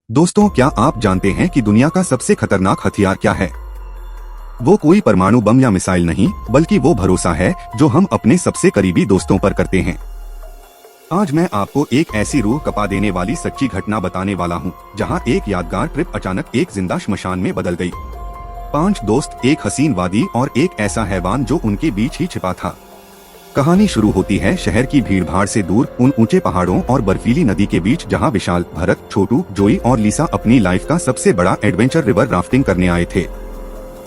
दोस्तों, क्या आप जानते हैं कि दुनिया का सबसे खतरनाक हथियार क्या है? वो कोई परमाणु बम या मिसाइल नहीं, बल्कि वो भरोसा है जो हम अपने सबसे करीबी दोस्तों पर करते हैं। आज मैं आपको एक ऐसी रूह कपा देने वाली सच्ची घटना बताने वाला हूँ, जहाँ एक यादगार ट्रिप अचानक एक जिंदा श्मशान में बदल गई। 5 दोस्त, एक हसीन वादी और एक ऐसा हैवान जो उनके बीच ही छिपा था। कहानी शुरू होती है शहर की भीड़भाड़ से दूर, उन ऊंचे पहाड़ों और बर्फीली नदी के बीच, जहां विशाल, भरत, छोटू, जोई और लीसा अपनी लाइफ का सबसे बड़ा एडवेंचर रिवर राफ्टिंग करने आए थे।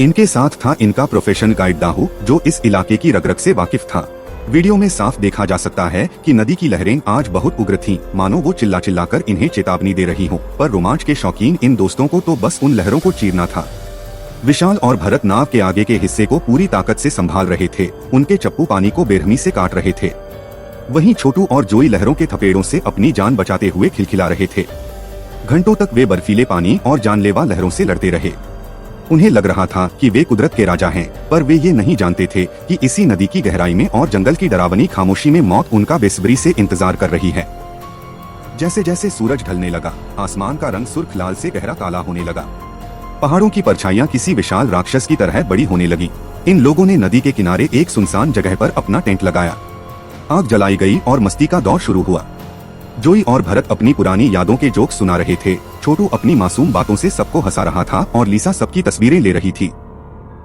इनके साथ था इनका प्रोफेशनल गाइड दाहू, जो इस इलाके की रग रग से वाकिफ था। वीडियो में साफ देखा जा सकता है कि नदी की लहरें आज बहुत उग्र थीं, मानो वो चिल्ला चिल्लाकर इन्हें चेतावनी दे रही हो। पर रोमांच के शौकीन इन दोस्तों को तो बस उन लहरों को चीरना था। विशाल और भरत नाव के आगे के हिस्से को पूरी ताकत से संभाल रहे थे। उनके चप्पू पानी को बेरहमी से काट रहे थे। वहीं छोटू और जोई लहरों के थपेड़ों से अपनी जान बचाते हुए खिलखिला रहे थे। घंटों तक वे बर्फीले पानी और जानलेवा लहरों से लड़ते रहे। उन्हें लग रहा था कि वे कुदरत के राजा हैं, पर वे ये नहीं जानते थे कि इसी नदी की गहराई में और जंगल की डरावनी खामोशी में मौत उनका बेसब्री से इंतजार कर रही है। जैसे जैसे सूरज ढलने लगा, आसमान का रंग सुर्ख लाल से गहरा काला होने लगा। पहाड़ों की परछाइयां किसी विशाल राक्षस की तरह बड़ी होने लगी। इन लोगों ने नदी के किनारे एक सुनसान जगह पर अपना टेंट लगाया। आग जलाई गई और मस्ती का दौर शुरू हुआ। जोई और भरत अपनी पुरानी यादों के जोक सुना रहे थे। छोटू अपनी मासूम बातों से सबको हंसा रहा था और लीसा सबकी तस्वीरें ले रही थी।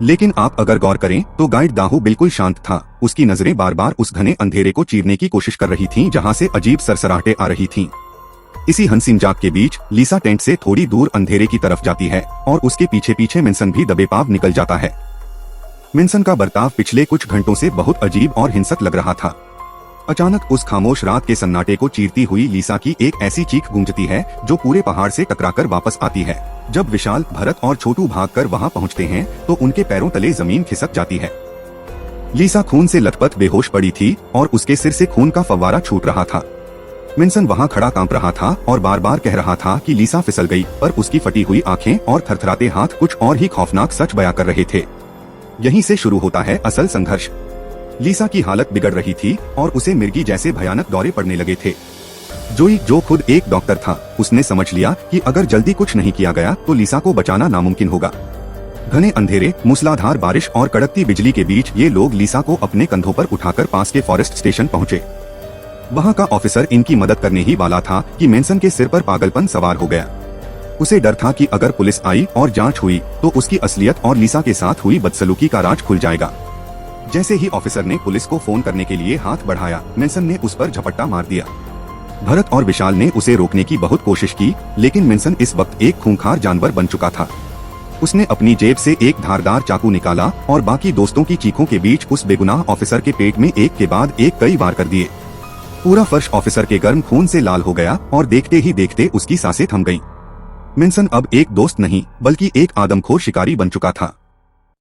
लेकिन आप अगर गौर करें तो गाइड दाहू बिल्कुल शांत था। उसकी नजरें बार बार उस घने अंधेरे को चीरने की कोशिश कर रही थीं, जहां से अजीब सरसराहटें आ रही थीं। इसी हंसी मजाक के बीच लीसा टेंट से थोड़ी दूर अंधेरे की तरफ जाती है और उसके पीछे पीछे मिन्सन भी दबे पाव निकल जाता है। मिन्सन का बर्ताव पिछले कुछ घंटों से बहुत अजीब और हिंसक लग रहा था। अचानक उस खामोश रात के सन्नाटे को चीरती हुई लीसा की एक ऐसी चीख गूंजती है जो पूरे पहाड़ से टकराकर वापस आती है। जब विशाल, भरत और छोटू भागकर वहां पहुंचते हैं तो उनके पैरों तले जमीन खिसक जाती है। लीसा खून से लथपथ बेहोश पड़ी थी और उसके सिर से खून का फव्वारा छूट रहा था। मिन्सन वहां खड़ा कांप रहा था और बार बार कह रहा था कि लीसा फिसल गई, पर उसकी फटी हुई आंखें और थरथराते हाथ कुछ और ही खौफनाक सच बयां कर रहे थे। यहीं से शुरू होता है असल संघर्ष। लीसा की हालत बिगड़ रही थी और उसे मिर्गी जैसे भयानक दौरे पड़ने लगे थे। जोई, जो खुद एक डॉक्टर था, उसने समझ लिया कि अगर जल्दी कुछ नहीं किया गया तो लीसा को बचाना नामुमकिन होगा। घने अंधेरे, मूसलाधार बारिश और कड़कती बिजली के बीच ये लोग लीसा को अपने कंधों पर उठाकर पास के फॉरेस्ट स्टेशन पहुंचे। वहां का ऑफिसर इनकी मदद करने ही वाला था कि मेंसन के सिर पर पागलपन सवार हो गया। उसे डर था कि अगर पुलिस आई और जांच हुई तो उसकी असलियत और लीसा के साथ हुई बदसलूकी का राज खुल जाएगा। जैसे ही ऑफिसर ने पुलिस को फोन करने के लिए हाथ बढ़ाया, मेंसन ने उस पर झपट्टा मार दिया। भरत और विशाल ने उसे रोकने की बहुत कोशिश की, लेकिन मेंसन इस वक्त एक खूंखार जानवर बन चुका था। उसने अपनी जेब से एक धारदार चाकू निकाला और बाकी दोस्तों की चीखों के बीच उस बेगुनाह ऑफिसर के पेट में एक के बाद एक कई वार कर दिए। पूरा फर्श ऑफिसर के गर्म खून से लाल हो गया और देखते ही देखते उसकी सांसें थम गईं। मिन्सन अब एक दोस्त नहीं, बल्कि एक आदमखोर शिकारी बन चुका था।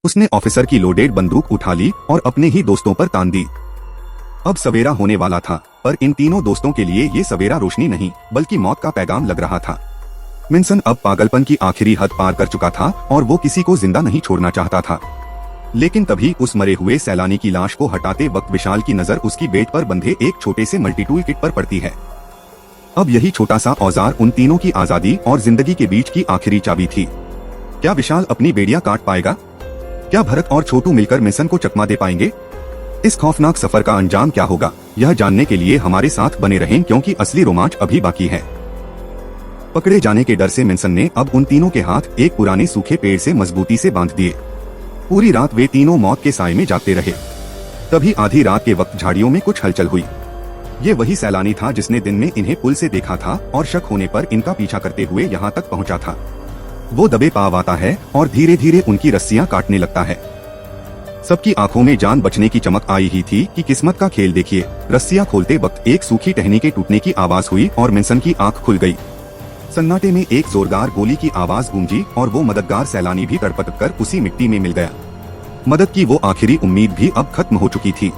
उसने ऑफिसर की लोडेड बंदूक उठा ली और अपने ही दोस्तों पर तान दी। अब सवेरा होने वाला था, पर इन तीनों दोस्तों के लिए ये सवेरा रोशनी नहीं, बल्कि मौत का पैगाम लग रहा था। मिन्सन अब पागलपन की आखिरी हद पार कर चुका था और वो किसी को जिंदा नहीं छोड़ना चाहता था। लेकिन तभी उस मरे हुए सैलानी की लाश को हटाते वक्त विशाल की नजर उसकी बेट पर बंधे एक छोटे से मल्टीटूल किट पर पड़ती है। अब यही छोटा सा औजार उन तीनों की आजादी और जिंदगी के बीच की आखिरी चाबी थी। क्या विशाल अपनी बेड़ियां काट पाएगा? क्या भरत और छोटू मिलकर मिन्सन को चकमा दे पाएंगे? इस खौफनाक सफर का अंजाम क्या होगा, यह जानने के लिए हमारे साथ बने रहें, क्योंकि असली रोमांच अभी बाकी है। पकड़े जाने के डर से मिन्सन ने अब उन तीनों के हाथ एक पुराने सूखे पेड़ से मजबूती से बांध दिए। पूरी रात वे तीनों मौत के साए में जागते रहे। तभी आधी रात के वक्त झाड़ियों में कुछ हलचल हुई। ये वही सैलानी था जिसने दिन में इन्हें पुल से देखा था और शक होने पर इनका पीछा करते हुए यहाँ तक पहुँचा था। वो दबे पाव आता है और धीरे धीरे उनकी रस्सियां काटने लगता है। सबकी आंखों में जान बचने की चमक आई ही थी कि किस्मत का खेल देखिए। रस्सियां खोलते वक्त एक सूखी टहनी के टूटने की आवाज हुई और मिन्सन की आंख खुल गई। सन्नाटे में एक जोरदार गोली की आवाज गूंजी और वो मददगार सैलानी भी तड़पट कर उसी मिट्टी में मिल गया। मदद की वो आखिरी उम्मीद भी अब खत्म हो चुकी थी।